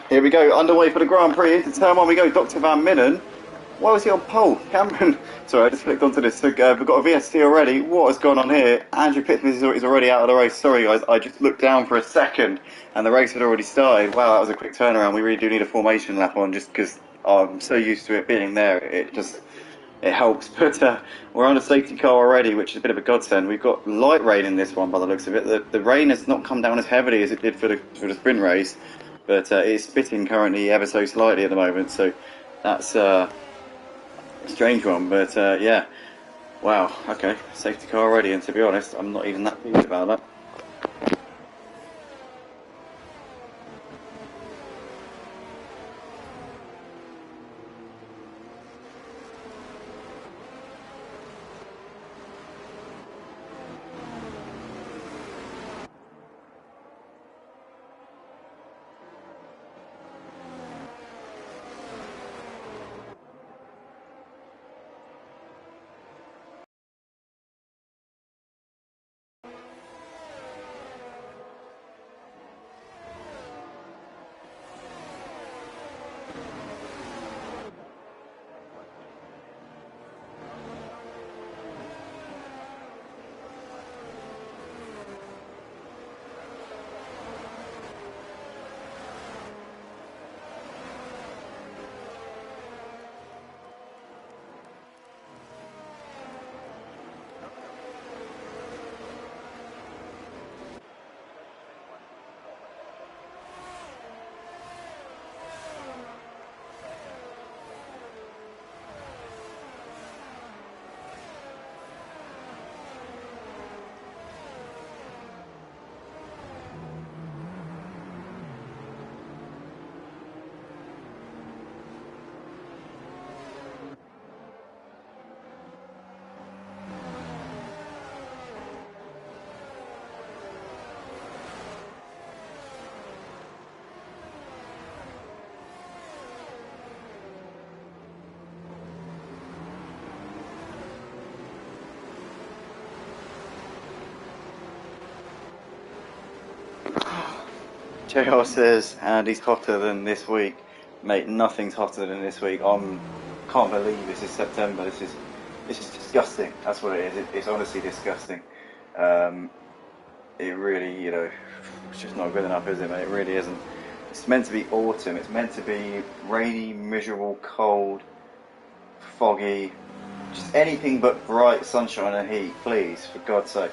Here we go, underway for the Grand Prix. Into turn one we go. Dr. Van Minnen. Why was he on pole? Cameron. Sorry, I just flicked onto this. So, we've got a VST already. What has gone on here? Andrew Pittman is already out of the race. Sorry, guys. I just looked down for a second and the race had already started. Wow, that was a quick turnaround. We really do need a formation lap on just because I'm so used to it being there. It helps. But we're on a safety car already, which is a bit of a godsend. We've got light rain in this one by the looks of it. The rain has not come down as heavily as it did for the sprint race, but it's spitting currently ever so slightly at the moment. So that's a strange one. But yeah, wow. Okay, safety car already, and to be honest, I'm not even that pleased about that. JR says, and he's hotter than this week. Mate, nothing's hotter than this week. Can't believe this is September. This is disgusting. That's what it is. It's honestly disgusting. It really, it's just not good enough, is it, mate? It really isn't. It's meant to be autumn. It's meant to be rainy, miserable, cold, foggy, just anything but bright sunshine and heat, please, for God's sake.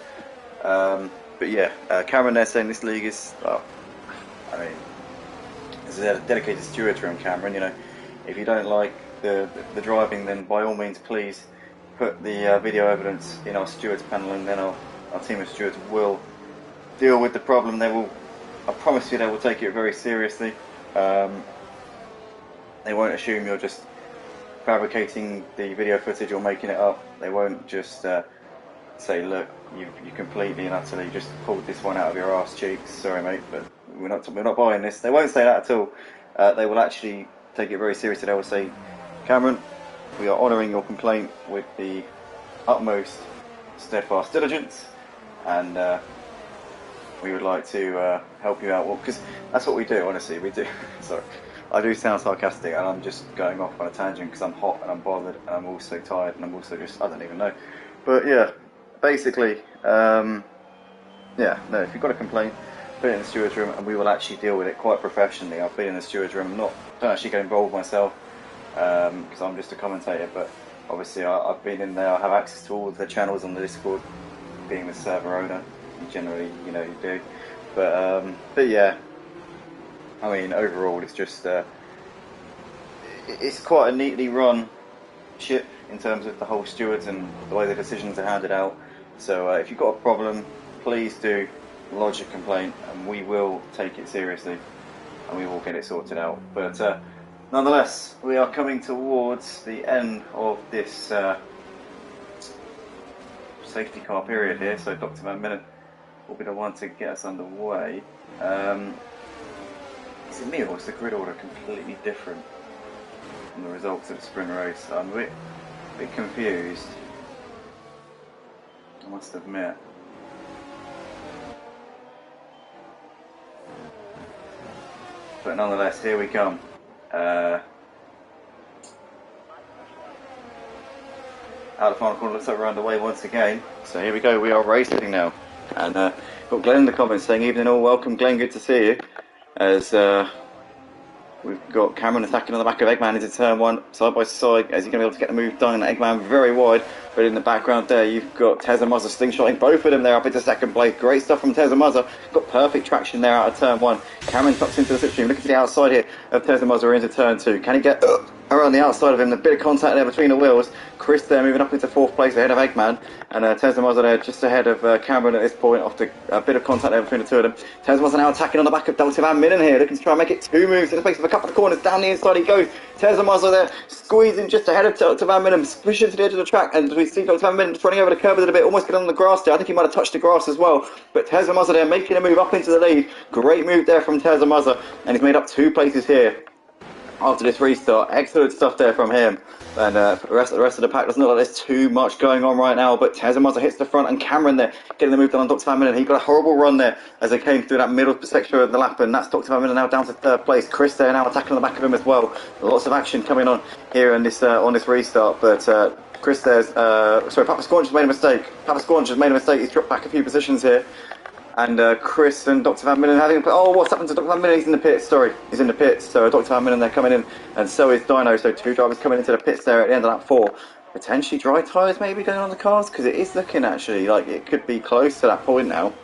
But yeah, Cameron there saying this league is, well, I mean, there's a dedicated stewards room, Cameron. If you don't like the driving, then by all means, please put the video evidence in our stewards panel, and then our team of stewards will deal with the problem. I promise you, they will take it very seriously. They won't assume you're just fabricating the video footage or making it up. They won't just say, look, you completely and utterly just pulled this one out of your arse cheeks. Sorry, mate, but we're not buying this. They won't say that at all. They will actually take it very seriously. They will say, Cameron, we are honouring your complaint with the utmost steadfast diligence, and we would like to help you out. Well, because that's what we do, honestly. We do. Sorry, I do sound sarcastic, and I'm just going off on a tangent because I'm hot and I'm bothered and I'm also tired and I'm also just, I don't even know. But yeah, basically, yeah, no, if you've got a complaint, put it in the stewards room and we will actually deal with it quite professionally. I've been in the stewards room, don't actually get involved myself because I'm just a commentator, but obviously I've been in there. I have access to all of the channels on the Discord, being the server owner. Generally, you do, but yeah, I mean, overall, it's just it's quite a neatly run ship in terms of the whole stewards and the way the decisions are handed out. So if you've got a problem, please do lodge a complaint, and we will take it seriously, and we will get it sorted out. But nonetheless, we are coming towards the end of this safety car period here. So Dr. Van Minnen will be the one to get us underway. Is it me, or is the grid order completely different from the results of the sprint race? I'm a bit confused, I must admit. But nonetheless, here we come. Out of the final corner, looks like we're underway once again. So here we go, we are racing now. And got Glenn in the comments saying, evening all, welcome Glenn, good to see you. As we've got Cameron attacking on the back of Eggman into turn one, side by side, as he's going to be able to get the move done. Eggman very wide, but in the background there, you've got Tezza Muzza slingshotting both of them there up into second place. Great stuff from Tezza Muzza. Got perfect traction there out of turn one. Cameron tucks into the slipstream, looking to the outside here of Tezza Muzza into turn two. Can he get around the outside of him? A bit of contact there between the wheels. Chris there moving up into fourth place ahead of Eggman, and Tezza Muzza there just ahead of Cameron at this point after a bit of contact there between the two of them. Tezza Muzza now attacking on the back of Dr. Van Midden here, looking to try and make it two moves in the space of a couple of corners. Down the inside he goes. Tezza Muzza there squeezing just ahead of Dr. Van Midden, pushing to the edge of the track, and we see Dr. Van Midden just running over the curb a little bit, almost getting on the grass there. I think he might have touched the grass as well, but Tezza Muzza there making a move up into the lead. Great move there from Tezza Muzza, and he's made up 2 places here after this restart. Excellent stuff there from him. And for the rest of the pack, doesn't look like there's too much going on right now, but Tezza Muzza hits the front, and Cameron there getting the move done on Dr. Van Midden. He got a horrible run there as they came through that middle section of the lap, and that's Dr. Van Midden now down to third place. Chris there now attacking on the back of him as well. Lots of action coming on here on this restart, but Chris there's Papa Scorn just made a mistake. Papa Scorn just made a mistake. He's dropped back a few positions here. And Chris and Dr. Van Midden having... Oh, what's happened to Dr. Van Midden? He's in the pits, sorry. He's in the pits. So Dr. Van Midden, they're coming in. And so is Dino. So 2 drivers coming into the pits there at the end of lap 4. Potentially dry tyres maybe going on the cars, because it is looking actually like it could be close to that point now.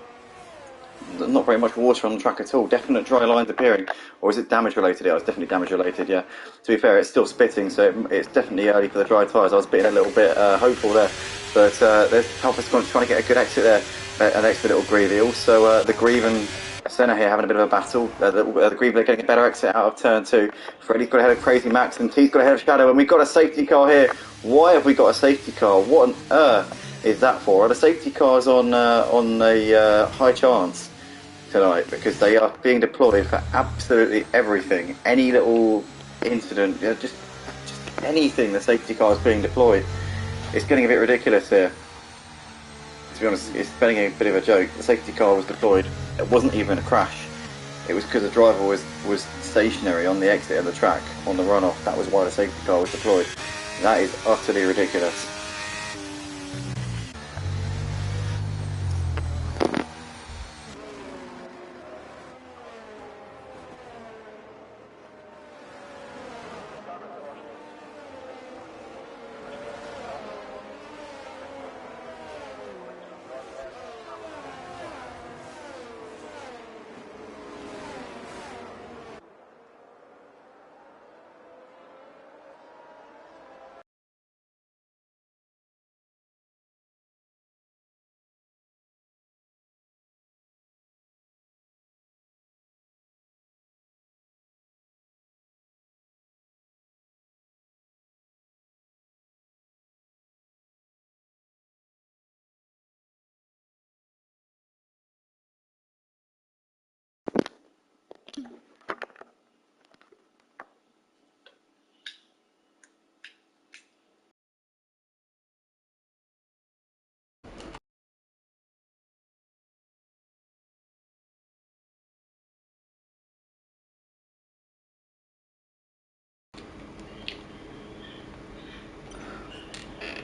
Not very much water on the track at all. Definite dry lines appearing. Or is it damage related? Yeah, it's definitely damage related, yeah. To be fair, it's still spitting, so it's definitely early for the dry tyres. I was being a little bit hopeful there. But there's Papa Scorn trying to get a good exit there. An extra little Greavy. Also, the Grieve and Senna here having a bit of a battle. The Grieve getting a better exit out of turn 2. Freddie's got ahead of Crazy Max, and T's got ahead of Shadow, and we've got a safety car here. Why have we got a safety car? What on earth is that for? Are the safety cars on a high chance tonight? Because they are being deployed for absolutely everything. Any little incident, just anything, the safety car is being deployed. It's getting a bit ridiculous here. To be honest, it's getting a bit of a joke. The safety car was deployed. It wasn't even a crash. It was because the driver was stationary on the exit of the track on the runoff. That was why the safety car was deployed. That is utterly ridiculous.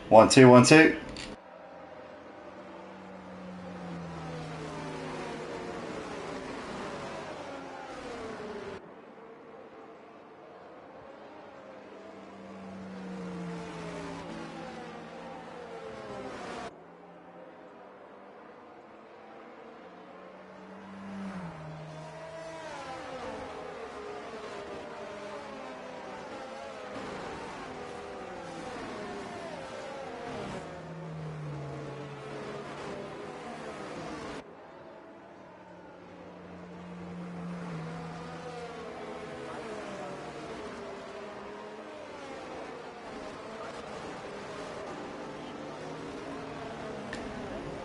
One, two, 1, 2.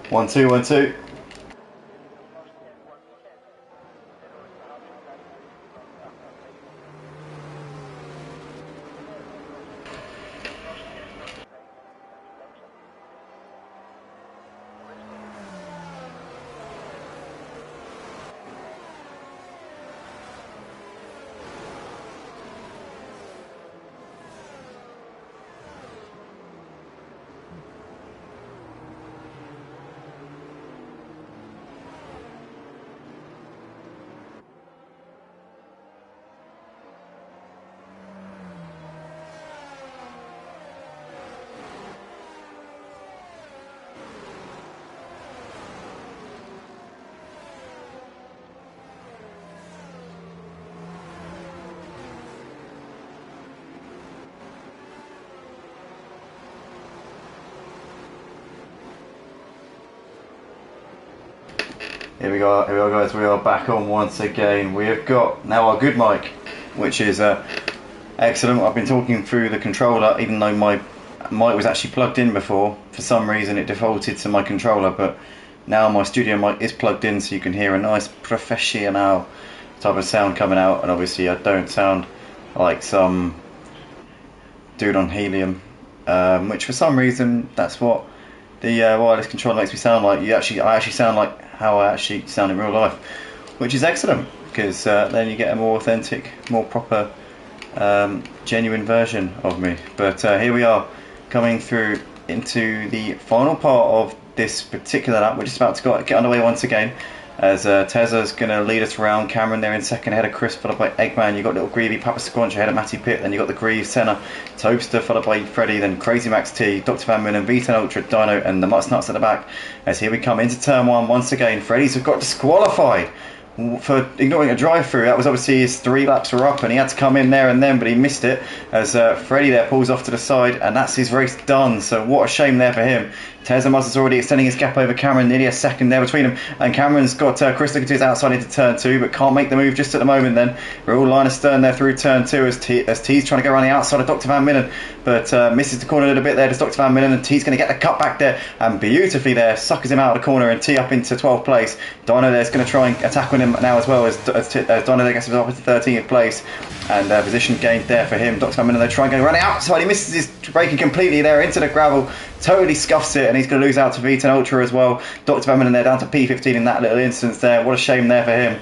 One, two, 1, 2. Here we go, guys. We are back on once again. We have got now our good mic, which is excellent. I've been talking through the controller, even though my mic was actually plugged in before. For some reason, it defaulted to my controller, but now my studio mic is plugged in, so you can hear a nice professional type of sound coming out. And obviously, I don't sound like some dude on helium, which for some reason that's what the wireless controller makes me sound like. I actually sound like how I actually sound in real life, which is excellent, because then you get a more authentic, more proper, genuine version of me. But here we are, coming through into the final part of this particular lap. We're just about to get underway once again, as Tezza's going to lead us around. Cameron there in second ahead of Chris, followed by Eggman. You've got Little Greavy, Papa Squanch ahead of Matty Pitt. Then you've got the Grieve, Senna, Toaster, followed by Freddy, then Crazy Max T, Dr. Van Millen, V10 Ultra, Dino, and the Mutts Nuts at the back. As here we come into turn one once again. Freddy's have got disqualified for ignoring a drive-through. That was obviously his 3 laps were up and he had to come in there and then, but he missed it as Freddy there pulls off to the side, and that's his race done. So what a shame there for him. Tezza is already extending his gap over Cameron, nearly a second there between them, and Cameron's got Chris looking to his outside into turn 2, but can't make the move just at the moment. Then we're all line astern there through turn 2 as T's trying to go around the outside of Dr. Van Millen, but misses the corner a little bit there. Just Dr. Van Millen, and T's going to get the cut back there, and beautifully there suckers him out of the corner and T up into 12th place. Dino there's going to try and attack on him now as well, as Dino there gets himself into 13th place, and position gained there for him. Dr. Van Millen there trying to go around the outside, he misses his braking completely there into the gravel, totally scuffs it, and he's going to lose out to V10 Ultra as well. Dr. Van Millen there down to P15 in that little instance there. What a shame there for him.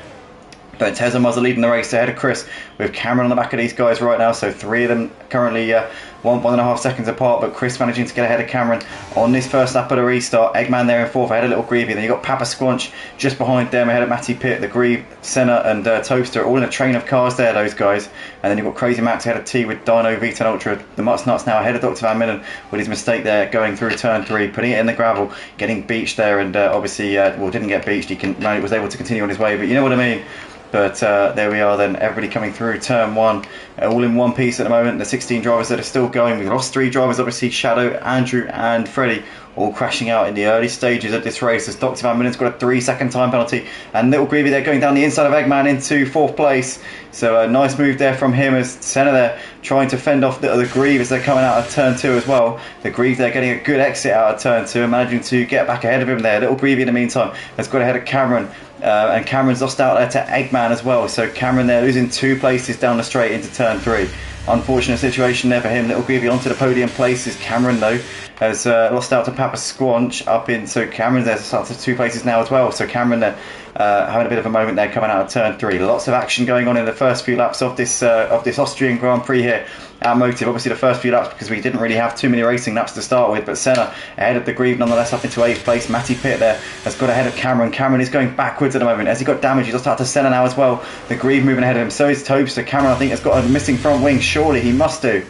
But Tezza Muzzer leading the race ahead of Chris, with Cameron on the back of these guys right now. So 3 of them currently 1.5 seconds apart, but Chris managing to get ahead of Cameron on this first lap of the restart. Eggman there in 4th ahead of Little Greavy. Then you've got Papa Squanch just behind them ahead of Matty Pitt, the Grieve, Senna and Toaster, all in a train of cars there, those guys. And then you've got Crazy Max ahead of T with Dino, V10 Ultra. The Mutts Nuts now ahead of Dr. Van Millen with his mistake there, going through turn 3, putting it in the gravel, getting beached there, and obviously, didn't get beached. He was able to continue on his way, but you know what I mean. But there we are then, everybody coming through turn 1, all in one piece at the moment. The 16 drivers that are still going. We've lost 3 drivers, obviously Shadow, Andrew and Freddy, all crashing out in the early stages of this race, as Dr. Van Millen's got a 3-second time penalty, and Little Greavy there going down the inside of Eggman into 4th place. So a nice move there from him, as Senna there trying to fend off the Grieve as they're coming out of turn 2 as well. The Grieve there getting a good exit out of turn 2 and managing to get back ahead of him there. Little Greavy in the meantime has got ahead of Cameron, and Cameron's lost out there to Eggman as well. So Cameron there losing 2 places down the straight into turn 3. Unfortunate situation there for him. Little Greavy onto the podium places. Cameron though has lost out to Papa Squanch up in, so Cameron there's up to 2 places now as well. So Cameron there having a bit of a moment there coming out of turn 3. Lots of action going on in the first few laps of this Austrian Grand Prix here at Motive. Obviously the first few laps, because we didn't really have too many racing laps to start with, but Senna ahead of the Grieve nonetheless up into 8th place. Matty Pitt there has got ahead of Cameron. Cameron is going backwards at the moment as he got damage. He's lost out to Senna now as well. The Grieve moving ahead of him, so is Toaster. Cameron I think has got a missing front wing, surely he must do.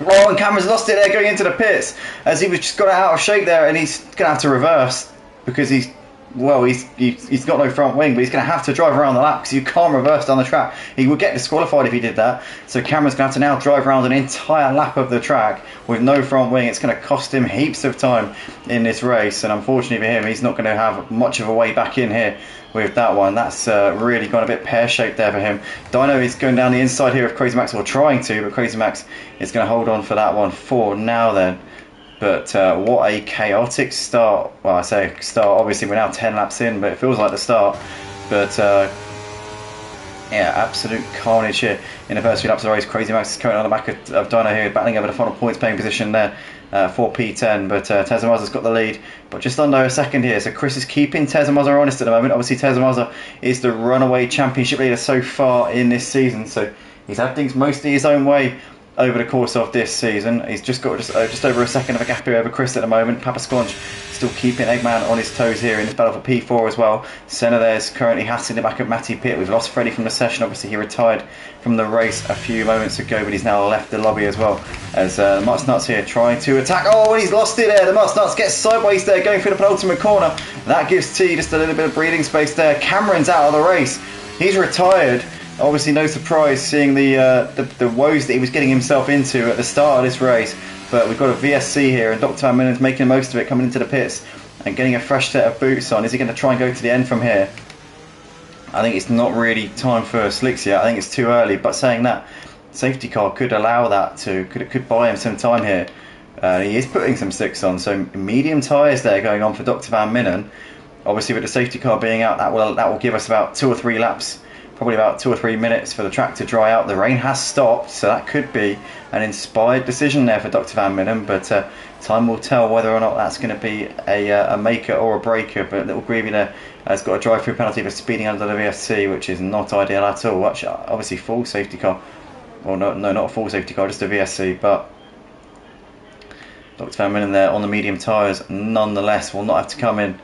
Oh, and Cameron's lost it there going into the pits, as he was just got out of shape there, and he's going to have to reverse, because he's got no front wing, but he's going to have to drive around the lap because you can't reverse down the track. He would get disqualified if he did that. So Cameron's going to have to now drive around an entire lap of the track with no front wing. It's going to cost him heaps of time in this race, and unfortunately for him, he's not going to have much of a way back in here with that one. That's really gone a bit pear-shaped there for him. Dino is going down the inside here of Crazy Max, or trying to, but Crazy Max is going to hold on for that one for now then. But what a chaotic start. Well, I say start, obviously we're now 10 laps in, but it feels like the start. But yeah, absolute carnage here in the first few laps of the race. Crazy Max is coming on the back of Dino here, battling over the final points paying position there for P10. But Tezza Muzer's got the lead, but just under a second here. So Chris is keeping Tezza Muzer honest at the moment. Obviously Tezza Muzer is the runaway championship leader so far in this season, so he's had things mostly his own way over the course of this season. He's just got just over a second of a gap here over Chris at the moment. Papa Squanch still keeping Eggman on his toes here in this battle for P4 as well. Senna there's currently hassling the back of Matty Pitt. We've lost Freddy from the session. Obviously he retired from the race a few moments ago, but he's now left the lobby as well, as the Mutts Nuts here trying to attack. Oh, and he's lost it there. The Mutts Nuts gets sideways there, going through the penultimate corner. That gives T just a little bit of breathing space there. Cameron's out of the race. He's retired. Obviously no surprise seeing the woes that he was getting himself into at the start of this race. But we've got a VSC here, and Dr. Van Millen's making the most of it, coming into the pits and getting a fresh set of boots on. Is he going to try and go to the end from here? I think it's not really time for slicks yet. I think it's too early. But saying that, safety car could allow that to could buy him some time here. He is putting some slicks on, so medium tyres there going on for Dr. Van Minnen. Obviously, with the safety car being out, that will give us about 2 or 3 laps, probably about 2 or 3 minutes for the track to dry out. The rain has stopped, so that could be an inspired decision there for Dr. Van Minnen. But time will tell whether or not that's going to be a maker or a breaker. But Little Greavy there has got a drive-through penalty for speeding under the VSC, which is not ideal at all. Actually, obviously, full safety car. Well, no, not a full safety car, just a VSC. But Dr. Van Minnen there on the medium tyres, nonetheless, will not have to come in.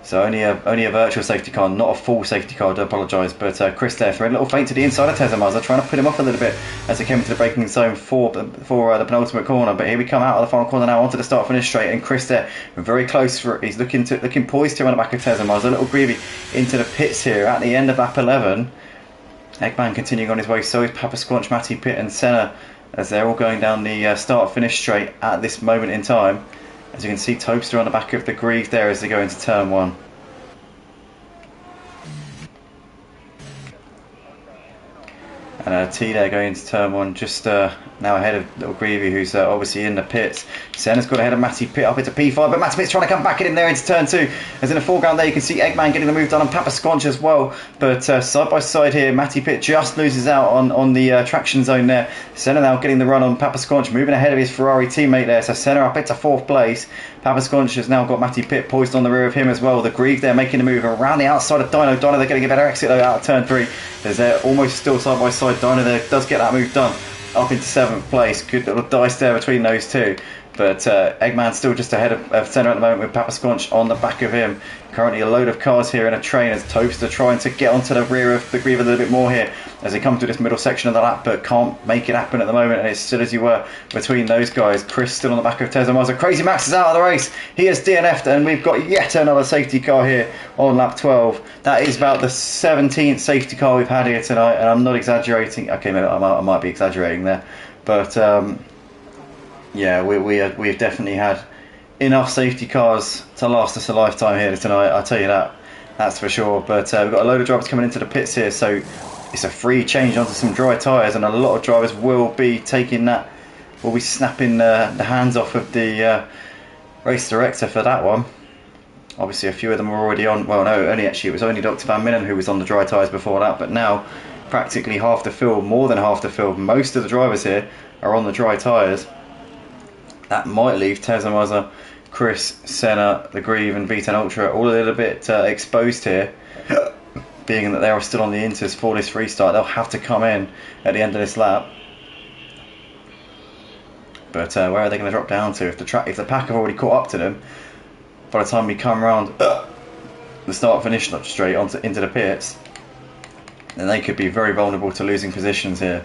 So only a virtual safety car, not a full safety car, I do apologise. But Chris there throwing a little feint to the inside of Tezza Mazda, trying to put him off a little bit as they came into the braking zone for the penultimate corner. But here we come out of the final corner now onto the start finish straight, and Chris there very close for it. He's looking poised to on the back of Tezza Mazda. Little Greavy into the pits here at the end of lap 11. Eggman continuing on his way, so is Papa Squanch, Matty Pitt and Senna, as they're all going down the start finish straight at this moment in time. As you can see, Topster on the back of the Grieve there as they go into turn 1. And T there going into turn 1, just now ahead of Little Greavy, who's obviously in the pits. Senna's got ahead of Matty Pitt up into P5, but Matty Pitt's trying to come back in there into turn 2. As in the foreground there, you can see Eggman getting the move done on Papa Squanch as well. But side by side here, Matty Pitt just loses out on the traction zone there. Senna now getting the run on Papa Squanch, moving ahead of his Ferrari teammate there. So Senna up into 4th place. Papa Squanch has now got Matty Pitt poised on the rear of him as well. The Grieve there making the move around the outside of Dino. Dino, they're getting a better exit though out of turn 3. As they're almost still side by side. Dino there does get that move done up into 7th place. Good little dice there between those two. But Eggman's still just ahead of Senna at the moment with Papa Squanch on the back of him. Currently a load of cars here in a train as Toaster trying to get onto the rear of the Grieve a little bit more here as they come to this middle section of the lap, but can't make it happen at the moment, and it's still as you were between those guys. Chris still on the back of Tezza Mazda. Crazy Max is out of the race. He has DNF'd, and we've got yet another safety car here on lap 12. That is about the 17th safety car we've had here tonight, and I'm not exaggerating. Okay, maybe I might be exaggerating there, but yeah, we've definitely had enough safety cars to last us a lifetime here tonight, I'll tell you that's for sure. But we've got a load of drivers coming into the pits here, so it's a free change onto some dry tyres, and a lot of drivers will be taking that, will be snapping the hands off of the race director for that one. Obviously a few of them were already on, well no, it was only Dr. Van Minnen who was on the dry tyres before that, but now practically half the field, more than half the field, most of the drivers here are on the dry tyres. That might leave Tezza Mazda, Chris, Senna, the Grieve and V10 Ultra all a little bit exposed here, being that they are still on the Inters for this restart. They'll have to come in at the end of this lap. But where are they going to drop down to? If the pack have already caught up to them, by the time we come round the start finish straight into the pits, then they could be very vulnerable to losing positions here.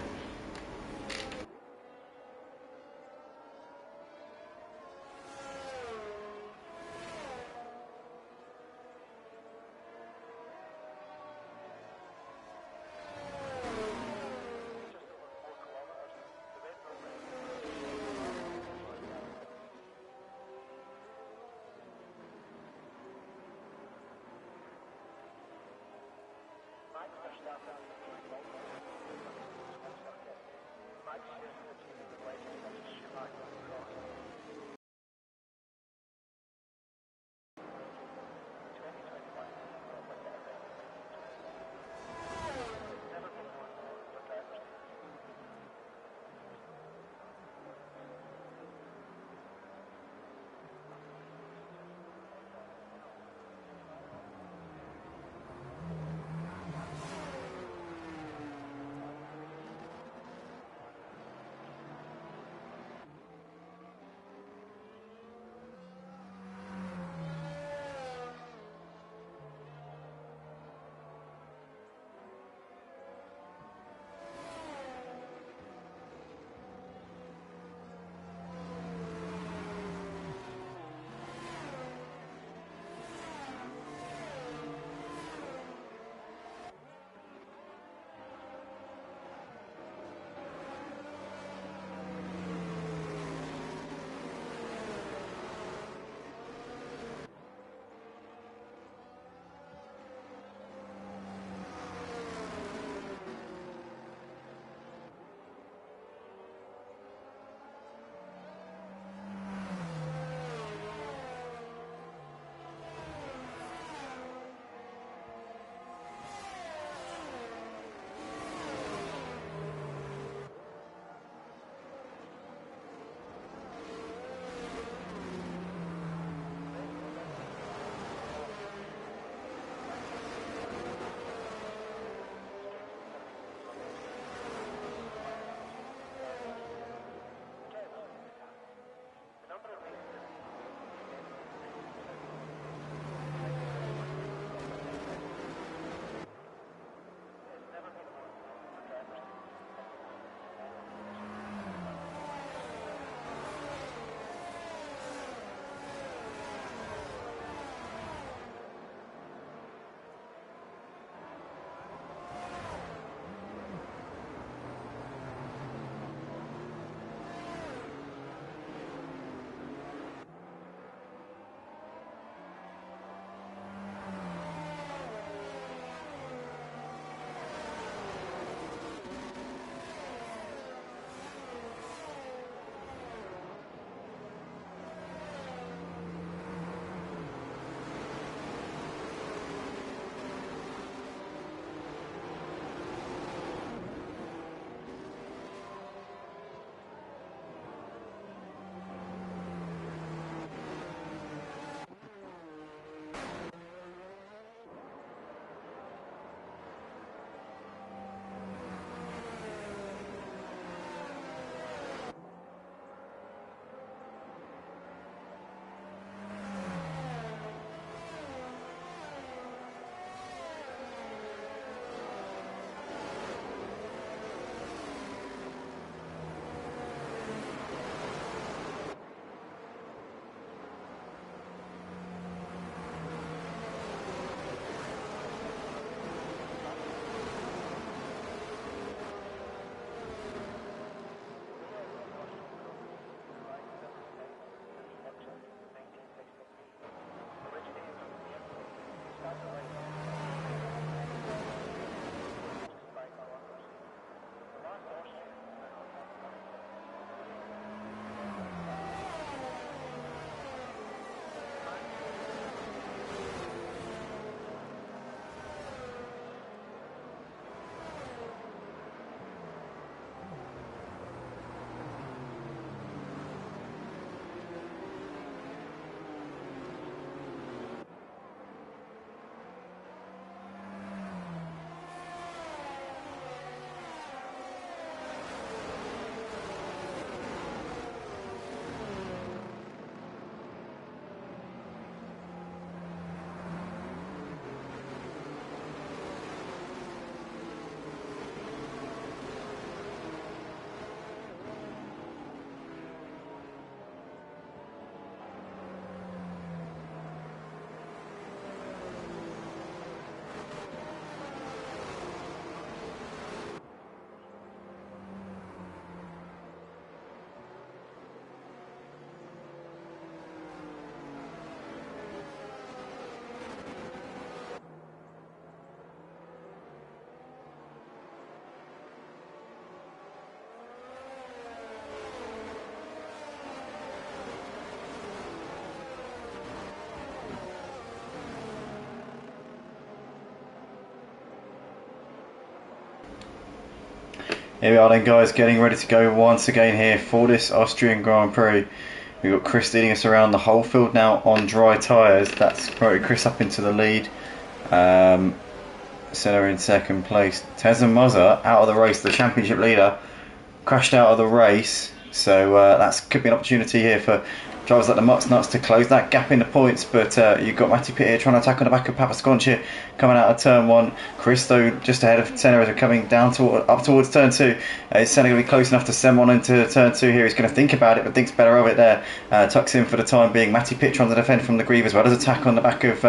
Here we are then, guys, getting ready to go once again here for this Austrian Grand Prix. We've got Chris leading us around the whole field now on dry tyres. That's promoted Chris up into the lead. Senna in second place. Tezza Mazza out of the race, the championship leader, crashed out of the race. So that could be an opportunity here for drivers like the Mux Nuts to close that gap in the points, but you've got Matty Pitt here trying to attack on the back of Papasconci coming out of turn 1. Christo just ahead of Senna as we're coming down up towards turn 2. Is Senna going to be close enough to send one into turn 2 here? He's going to think about it, but thinks better of it there. Tucks in for the time being. Matty Pitt trying to defend from the Grieve as well as attack on the back of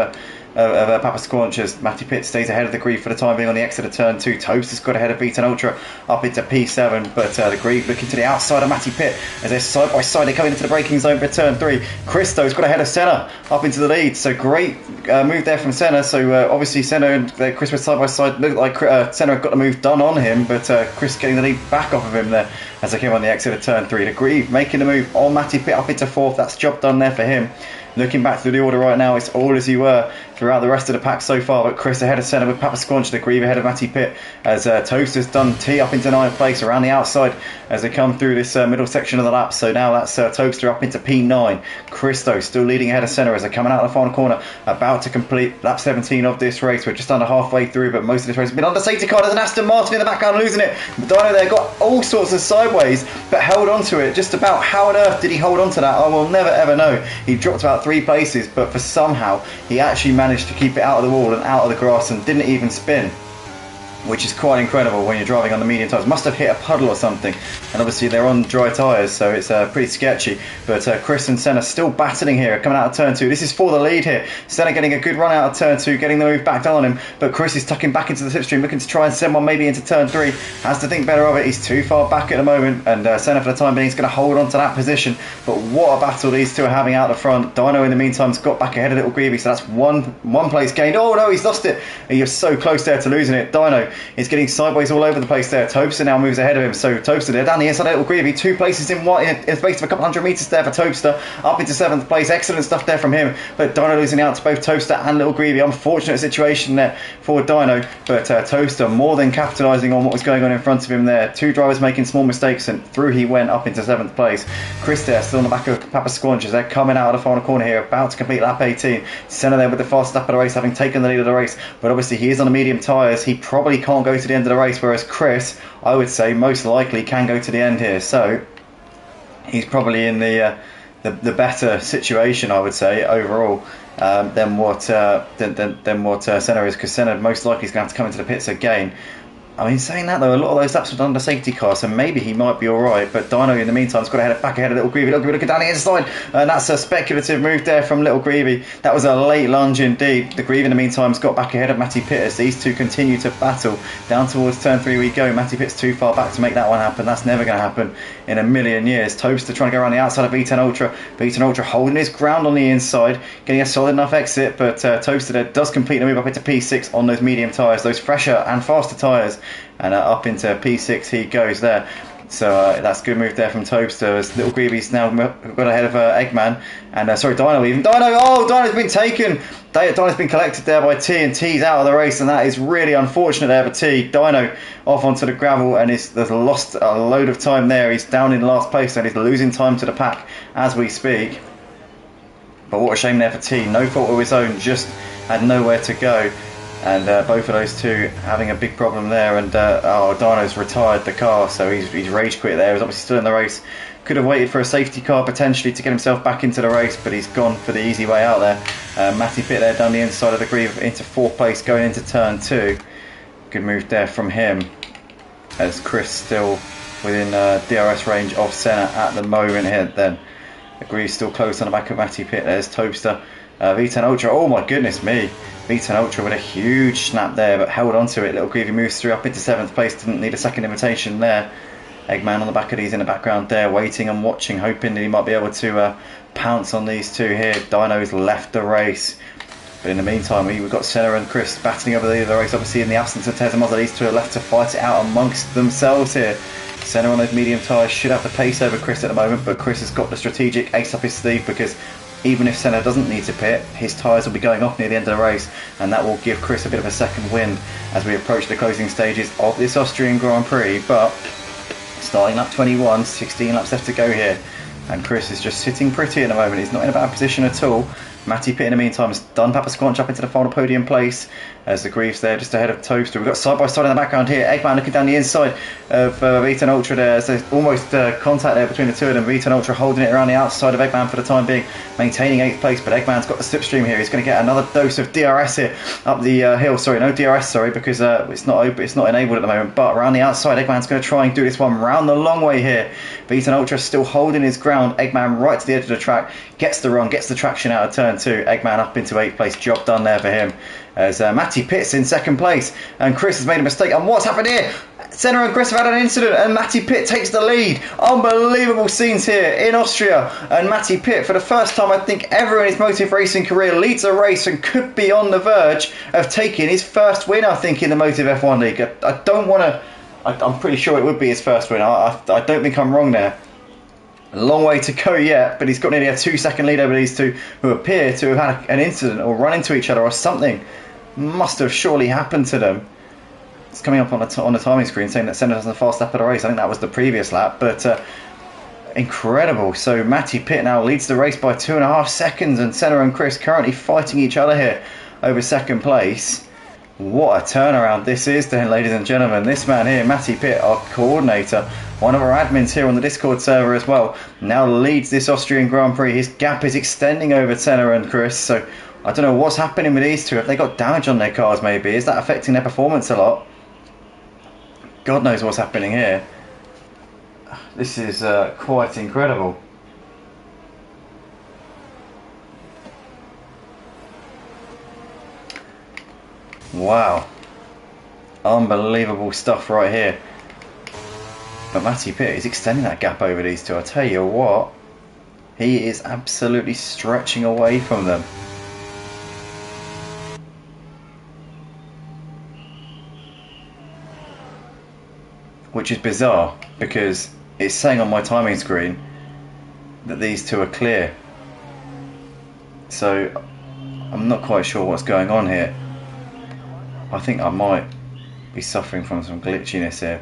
Papasconci as Matty Pitt stays ahead of the Grieve for the time being on the exit of turn 2. Toast has got ahead of V10 Ultra up into P7, but the Grieve looking to the outside of Matty Pitt as they're side by side. They're coming into the braking zone for turn 3. Christo's got ahead of Senna up into the lead, so great move there from Senna. So obviously Senna and Chris were side by side. Looked like Senna got the move done on him, but Chris getting the lead back off of him there as they came on the exit of turn 3. The Grieve making the move on Matty Pitt up into 4th. That's job done there for him. Looking back through the order right now, it's all as you were throughout the rest of the pack so far, but Chris ahead of Senna with Papasconci, the Grieve ahead of Matty Pitt as Toast has done T up into 9th place around the outside as they come through this middle section of the lap. So now that's Toaster up into P9. Christo still leading ahead of Senna as they're coming out of the final corner, about to complete lap 17 of this race. We're just under halfway through, but most of this race has been under safety car. There's an Aston Martin in the background losing it. Dino there got all sorts of sideways, but held on to it. Just about how on earth did he hold on to that? I will never ever know. He dropped about 3 places, but for somehow he actually managed to keep it out of the wall and out of the grass and didn't even spin, which is quite incredible when you're driving on the medium tyres. Must have hit a puddle or something, and obviously they're on dry tyres, so it's pretty sketchy. But Chris and Senna still battling here, coming out of turn 2. This is for the lead here. Senna getting a good run out of turn 2, getting the move back down on him, but Chris is tucking back into the slipstream, looking to try and send one maybe into turn 3. Has to think better of it. He's too far back at the moment, and Senna for the time being is going to hold on to that position. But what a battle these two are having out the front. Dino in the meantime has got back ahead of Little Greavy, so that's one place gained. Oh no, he's lost it. He was so close there to losing it. Dino is getting sideways all over the place there. Toaster now moves ahead of him, so Toaster there down the inside of Little Greavy, 2 places in the space of a couple hundred metres there for Toaster, up into 7th place. Excellent stuff there from him, but Dino losing out to both Toaster and Little Greavy. Unfortunate situation there for Dino, but Toaster more than capitalising on what was going on in front of him there. 2 drivers making small mistakes, and through he went up into 7th place. Chris there still on the back of Papasconci as they're coming out of the final corner here, about to complete lap 18. Senna there with the fastest lap of the race, having taken the lead of the race, but obviously he is on the medium tyres. He probably can't go to the end of the race, whereas Chris, I would say, most likely can go to the end here. So he's probably in the better situation, I would say, overall, than what Senna is, because Senna most likely is going to have to come into the pits again. I mean, saying that though, a lot of those laps were done under safety car, so maybe he might be alright, but Dino in the meantime has got back ahead of Little Greavy. Little Greavy looking down the inside, and that's a speculative move there from Little Greavy. That was a late lunge indeed. The Greavy in the meantime has got back ahead of Matty Pitt as these two continue to battle. Down towards turn 3 we go. Matty Pitt's too far back to make that one happen. That's never going to happen in a million years. Toaster trying to go around the outside of V10 Ultra. V10 Ultra holding his ground on the inside, getting a solid enough exit, but Toaster there does complete the move up into P6 on those medium tyres, those fresher and faster tyres. And up into P6 he goes there. So that's a good move there from Toaster as Little Greavy's now got ahead of Eggman. And sorry, Dino even. Dino's been taken. Dino's been collected there by T, and T's out of the race, and that is really unfortunate there for T. Dino off onto the gravel and has lost a load of time there. He's down in last place and he's losing time to the pack as we speak. But what a shame there for T. No fault of his own, just had nowhere to go. And both of those two having a big problem there, and Dino's retired the car, so he's rage quit there. He's obviously still in the race. Could have waited for a safety car potentially to get himself back into the race, but he's gone for the easy way out there. Matty Pitt there down the inside of the Grieve into 4th place going into turn 2. Good move there from him as Chris still within DRS range of Senna at the moment here. Then the Grieve still close on the back of Matty Pitt. There's Toaster. V10 Ultra, oh my goodness me. V10 Ultra with a huge snap there, but held on to it. Little Greavy moves through up into 7th place, didn't need a second invitation there. Eggman on the back of these in the background there, waiting and watching, hoping that he might be able to pounce on these two here. Dino's left the race. But in the meantime, we've got Senna and Chris battling over the race. Obviously, in the absence of Tezza Mazza, these two are left to fight it out amongst themselves here. Senna on those medium tyres should have the pace over Chris at the moment, but Chris has got the strategic ace up his sleeve, because even if Senna doesn't need to pit, his tyres will be going off near the end of the race, and that will give Chris a bit of a second wind as we approach the closing stages of this Austrian Grand Prix. But Starting lap 21, 16 laps left to go here. And Chris is just sitting pretty at the moment. He's not in a bad position at all. Matty Pitt in the meantime has done Papa Squanch up into the final podium place as the Greaves there just ahead of Toaster. We've got side by side in the background here. Eggman looking down the inside of Vita and Ultra there. So there's almost contact there between the two of them. Vita and Ultra holding it around the outside of Eggman for the time being, maintaining 8th place. But Eggman's got the slipstream here. He's going to get another dose of DRS here up the hill. Sorry, no DRS, sorry, because it's not open, it's not enabled at the moment. But around the outside, Eggman's going to try and do this one round the long way here. Vita and Ultra still holding his ground. Eggman right to the edge of the track, gets the run, gets the traction out of turn 2. Eggman up into 8th place, job done there for him. As Matty Pitt's in 2nd place, and Chris has made a mistake. And what's happened here? Senna and Chris have had an incident, and Matty Pitt takes the lead. Unbelievable scenes here in Austria, and Matty Pitt, for the first time I think ever in his motive racing career, leads a race and could be on the verge of taking his first win, I think, in the Motive F1 League. I don't want to... I'm pretty sure it would be his first win. I don't think I'm wrong there. A long way to go yet, but he's got nearly a 2-second lead over these two who appear to have had an incident or run into each other, or something must have surely happened to them. It's coming up on the timing screen saying that Senna does the fast lap of the race. I think that was the previous lap, but incredible. So Matty Pitt now leads the race by 2.5 seconds, and Senna and Chris currently fighting each other here over 2nd place. What a turnaround this is then, ladies and gentlemen. This man here, Matty Pitt, our coordinator, one of our admins here on the Discord server as well, now leads this Austrian Grand Prix. His gap is extending over Senna and Chris, so I don't know what's happening with these two. Have they got damage on their cars maybe? Is that affecting their performance a lot? God knows what's happening here. This is quite incredible. Wow. Unbelievable stuff right here. But Matty Pitt is extending that gap over these two. I tell you what, he is absolutely stretching away from them. Which is bizarre, because it's saying on my timing screen that these two are clear. So I'm not quite sure what's going on here. I think I might be suffering from some glitchiness here.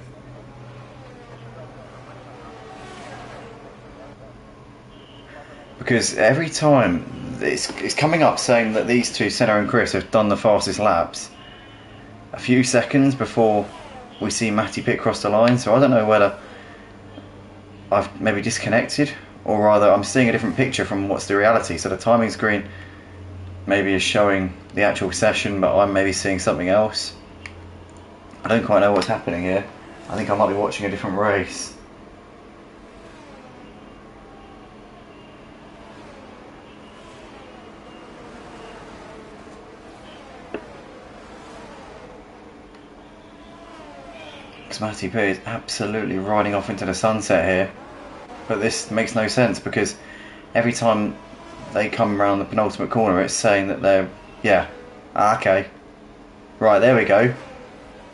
Because every time it's coming up saying that these two, Senna and Chris, have done the fastest laps a few seconds before we see Matty Pitt cross the line. So I don't know whether I've maybe disconnected, or rather I'm seeing a different picture from what's the reality. So the timing screen maybe is showing the actual session, but I'm maybe seeing something else. I don't quite know what's happening here. I think I might be watching a different race. Because Matty Pitt is absolutely riding off into the sunset here. But this makes no sense, because every time they come around the penultimate corner, it's saying that they're, okay. Right, there we go.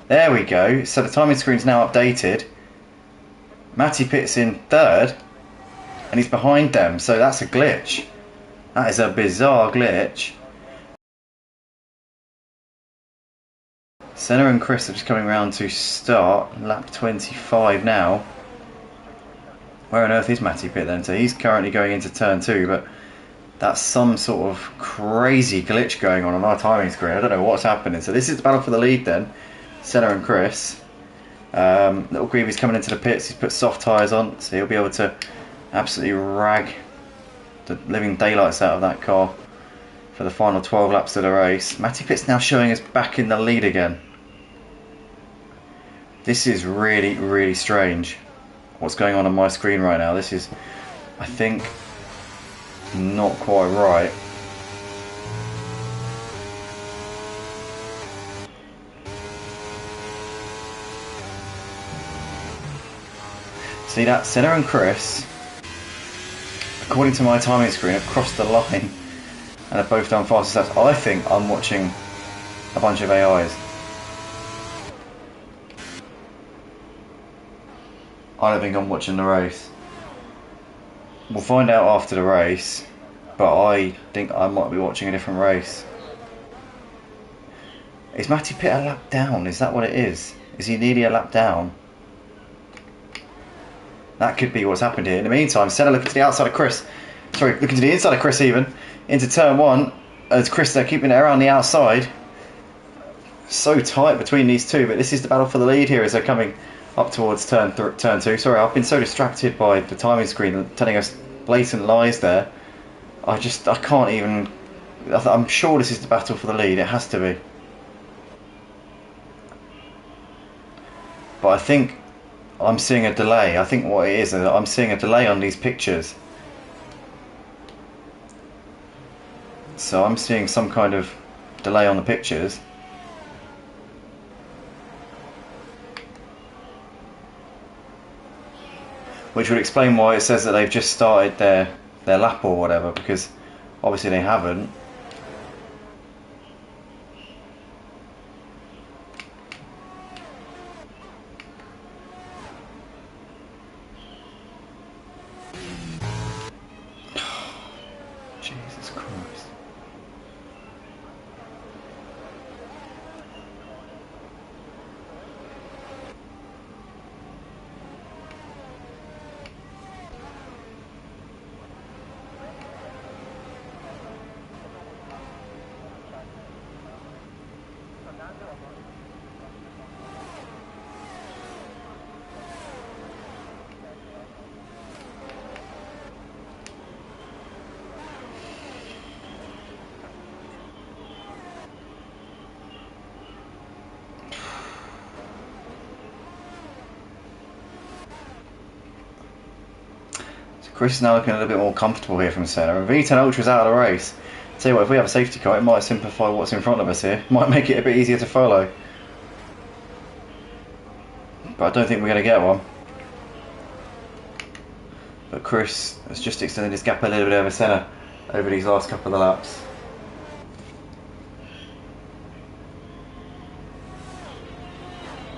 There we go. So the timing screen's now updated. Matty Pitt's in 3rd, and he's behind them, so that's a glitch. That is a bizarre glitch. Senna and Chris are just coming round to start, lap 25 now. Where on earth is Matty Pitt then? So he's currently going into turn 2, but that's some sort of crazy glitch going on our timing screen. I don't know what's happening. So this is the battle for the lead then. Senna and Chris. Little Greavy's coming into the pits. He's put soft tyres on, so he'll be able to absolutely rag the living daylights out of that car for the final 12 laps of the race. Matty Pitt's now showing us back in the lead again. This is really, really strange. What's going on my screen right now? This is, I think, not quite right. See that? Senna and Chris, according to my timing screen, have crossed the line and have both done fastest laps. I think I'm watching a bunch of AIs. I don't think I'm watching the race. We'll find out after the race, but I think I might be watching a different race. Is Matty Pitt a lap down? Is that what it is? Is he nearly a lap down? That could be what's happened here. In the meantime, Senna looking to the outside of Chris. Sorry, looking to the inside of Chris even. Into turn one. As Chris there keeping it around the outside. So tight between these two, but this is the battle for the lead here as they're coming up towards turn two. Sorry, I've been so distracted by the timing screen telling us blatant lies there. I can't even... I'm sure this is the battle for the lead. It has to be. But I think I'm seeing a delay. I think what it is I'm seeing a delay on these pictures. So I'm seeing some kind of delay on the pictures. Which would explain why it says that they've just started their lap or whatever, because obviously they haven't. Jesus Christ. Chris is now looking a little bit more comfortable here from Senna, and V10 Ultra's out of the race. Tell you what, if we have a safety car, it might simplify what's in front of us here. Might make it a bit easier to follow. But I don't think we're going to get one. But Chris has just extended his gap a little bit over Senna over these last couple of laps.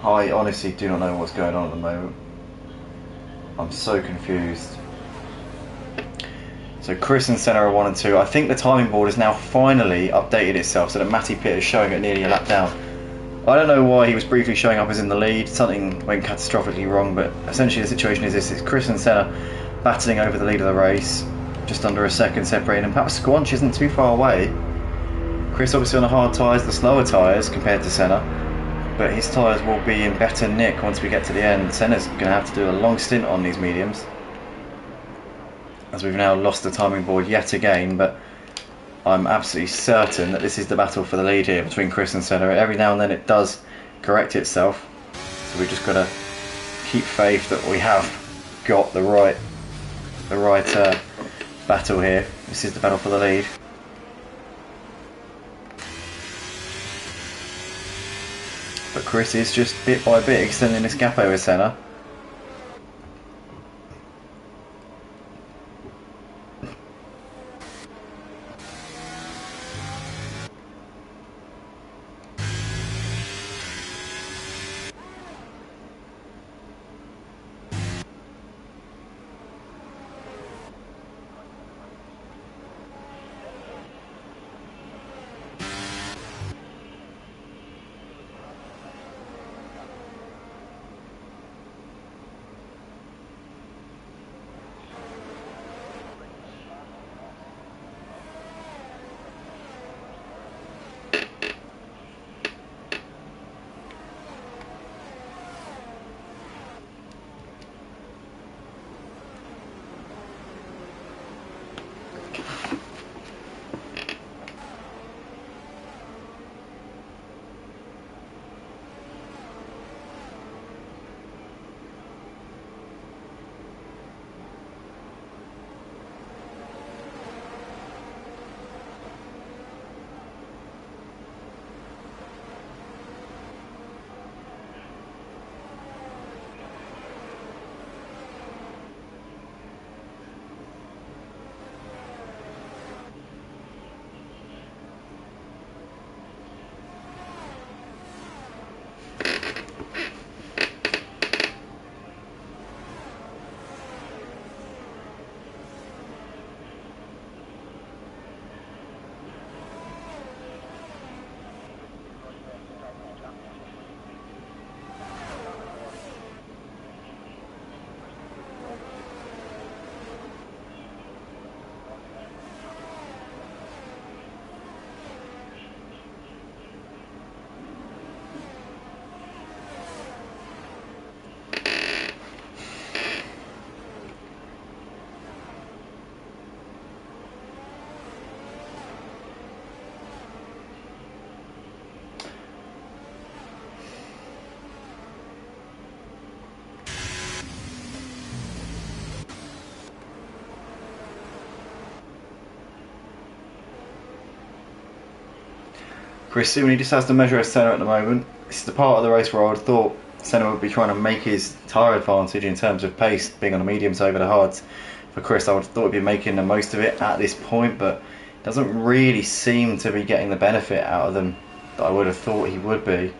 I honestly do not know what's going on at the moment. I'm so confused. So Chris and Senna are 1 and 2. I think the timing board has now finally updated itself so that Matty Pitt is showing at nearly a lap down. I don't know why he was briefly showing up as in the lead. Something went catastrophically wrong, but essentially the situation is this. It's Chris and Senna battling over the lead of the race. Just under a second separating, and perhaps Squanch isn't too far away. Chris obviously on the hard tyres, the slower tyres compared to Senna, but his tyres will be in better nick once we get to the end. Senna's going to have to do a long stint on these mediums, as we've now lost the timing board yet again, but I'm absolutely certain that this is the battle for the lead here between Chris and Senna. Every now and then it does correct itself, so we've just got to keep faith that we have got the right battle here. This is the battle for the lead. But Chris is just bit by bit extending this gap over Senna. Chris Simony just has to measure his Senna at the moment. This is the part of the race where I would have thought Senna would be trying to make his tyre advantage in terms of pace, being on the mediums over the hards. For Chris, I would have thought he'd be making the most of it at this point, but doesn't really seem to be getting the benefit out of them that I would have thought he would be.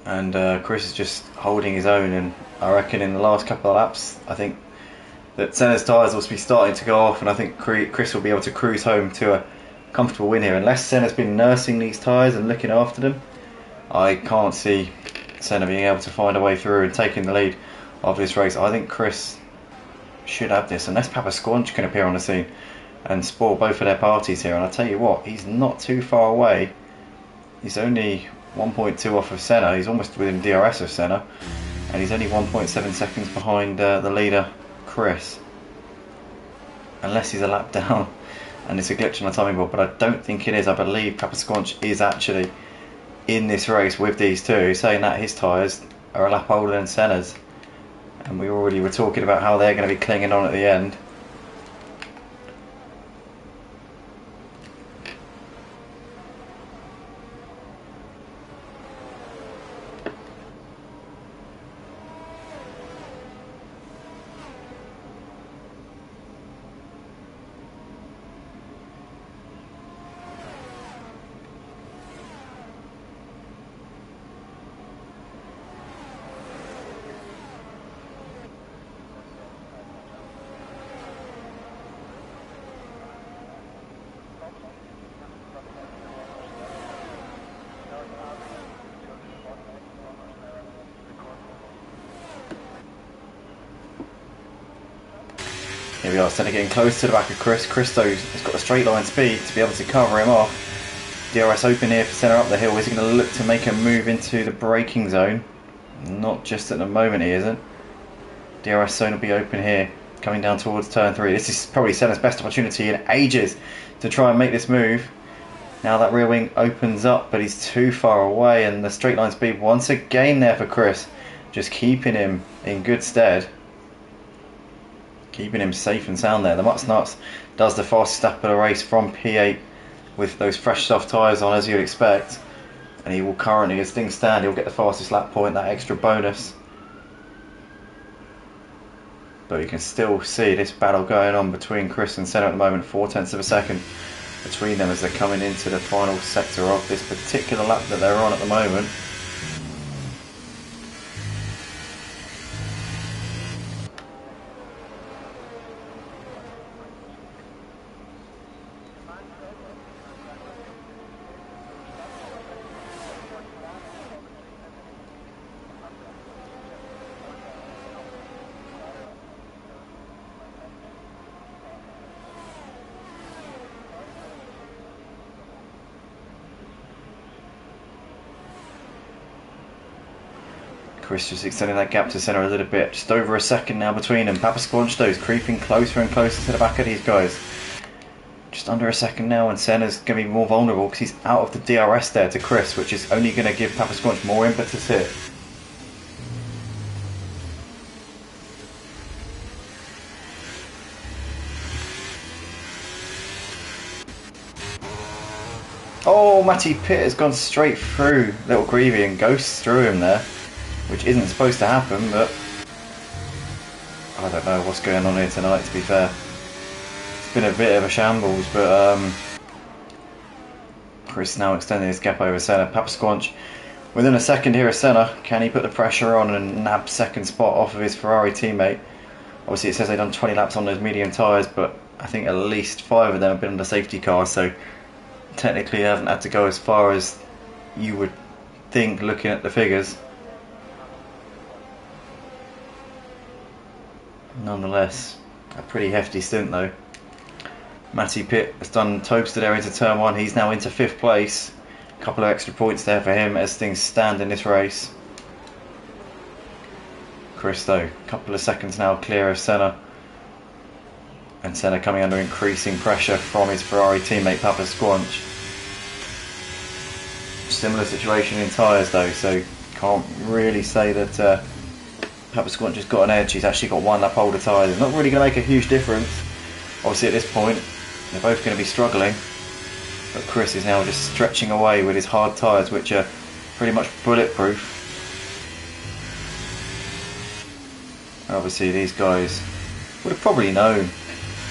And Chris is just holding his own, and I reckon in the last couple of laps, I think that Senna's tyres will be starting to go off, and I think Chris will be able to cruise home to a comfortable win here. Unless Senna's been nursing these tyres and looking after them, I can't see Senna being able to find a way through and taking the lead of this race. I think Chris should have this, unless Papa Squanch can appear on the scene and spoil both of their parties here. And I tell you what, he's not too far away. He's only 1.2 off of Senna. He's almost within DRS of Senna, and he's only 1.7 seconds behind the leader, Chris. Unless he's a lap down and it's a glitch on the timing board, but I don't think it is. I believe Papa Squanch is actually in this race with these two, saying that his tyres are a lap older than Senna's. And we already were talking about how they're going to be clinging on at the end. Here we are, Senna getting close to the back of Chris. Chris though has got a straight line speed to be able to cover him off. DRS open here for Senna up the hill. Is he going to look to make a move into the braking zone? Not just at the moment, he isn't. DRS zone will be open here, coming down towards turn 3. This is probably Senna's best opportunity in ages to try and make this move. Now that rear wing opens up, but he's too far away, and the straight line speed once again there for Chris, just keeping him in good stead. Keeping him safe and sound there. The Mutts Nuts does the fastest lap of the race from P8 with those fresh soft tyres on, as you'd expect. And he will currently, as things stand, he'll get the fastest lap point, that extra bonus. But you can still see this battle going on between Chris and Senna at the moment. 0.4 of a second between them as they're coming into the final sector of this particular lap that they're on at the moment. Chris just extending that gap to Senna a little bit. Just over a second now between them. Papa Squanch though is creeping closer and closer to the back of these guys. Just under a second now, and Senna's going to be more vulnerable because he's out of the DRS there to Chris, which is only going to give Papa Squanch more impetus here. Oh, Matty Pitt has gone straight through Little Greavy and ghosts through him there, which isn't supposed to happen, but I don't know what's going on here tonight, to be fair. It's been a bit of a shambles, but Chris now extending his gap over Senna. Papa Squanch within a second here of Senna. Can he put the pressure on and nab second spot off of his Ferrari teammate? Obviously it says they've done 20 laps on those medium tyres, but I think at least 5 of them have been on the safety car, so technically they haven't had to go as far as you would think looking at the figures. Nonetheless, a pretty hefty stint though. Matty Pitt has done toasted there into turn 1. He's now into 5th place. A couple of extra points there for him as things stand in this race. Chris though, a couple of seconds now clear of Senna. And Senna coming under increasing pressure from his Ferrari teammate Papa Squanch. Similar situation in tyres though, so can't really say that Papa Squanch has got an edge. He's actually got 1 lap older tyres. It's not really going to make a huge difference. Obviously at this point they're both going to be struggling, But Chris is now just stretching away with his hard tyres, which are pretty much bulletproof. And obviously these guys would have probably known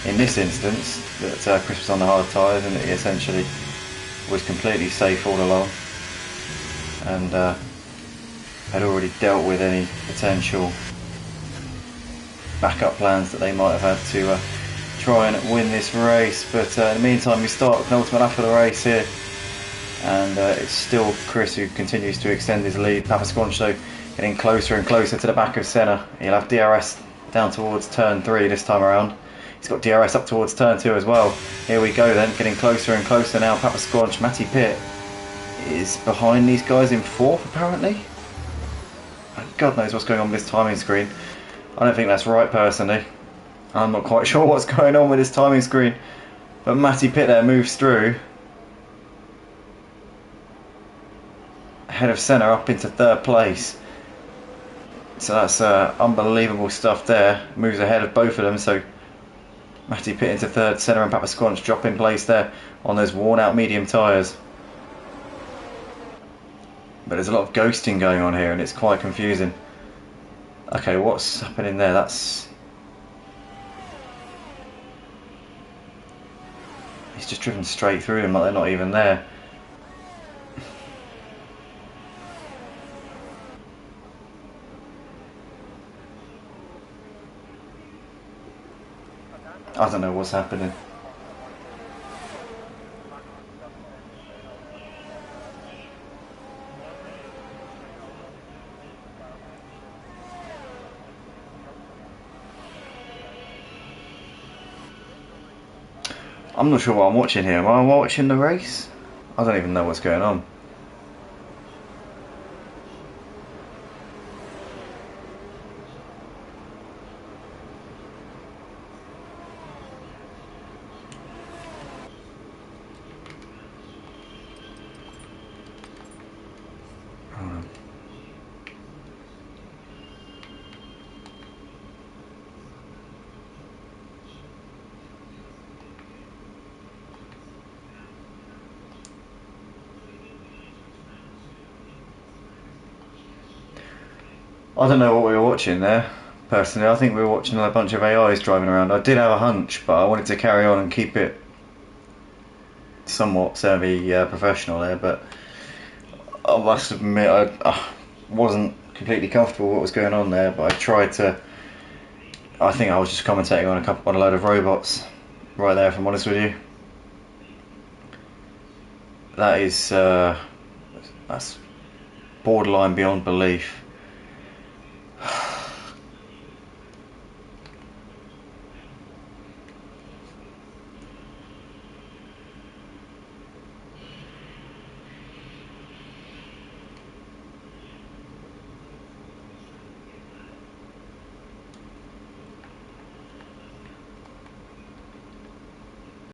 in this instance that Chris was on the hard tyres and that he essentially was completely safe all along, and had already dealt with any potential backup plans that they might have had to try and win this race. But in the meantime, we start the penultimate lap of the race here, and it's still Chris who continues to extend his lead. Papasquancho getting closer and closer to the back of Senna. He'll have DRS down towards turn 3 this time around. He's got DRS up towards turn 2 as well. Here we go then, getting closer and closer now. Papasquancho, Matty Pitt is behind these guys in 4th apparently. God knows what's going on with this timing screen. I don't think that's right personally. I'm not quite sure what's going on with this timing screen. But Matty Pitt there moves through. Ahead of Senna up into 3rd place. So that's unbelievable stuff there. Moves ahead of both of them. So Matty Pitt into 3rd, Senna and Papasquancho drop in place there on those worn out medium tyres. But there's a lot of ghosting going on here and it's quite confusing. Okay, what's happening there? He's just driven straight through them like they're not even there. I don't know what's happening. I'm not sure what I'm watching here. Am I watching the race? I don't even know what's going on. I don't know what we were watching there, personally. I think we were watching a bunch of AIs driving around. I did have a hunch, but I wanted to carry on and keep it somewhat semi-professional there, but I must admit I wasn't completely comfortable with what was going on there, but I tried to... I think I was just commentating on a load of robots right there, if I'm honest with you. That is... that's borderline beyond belief.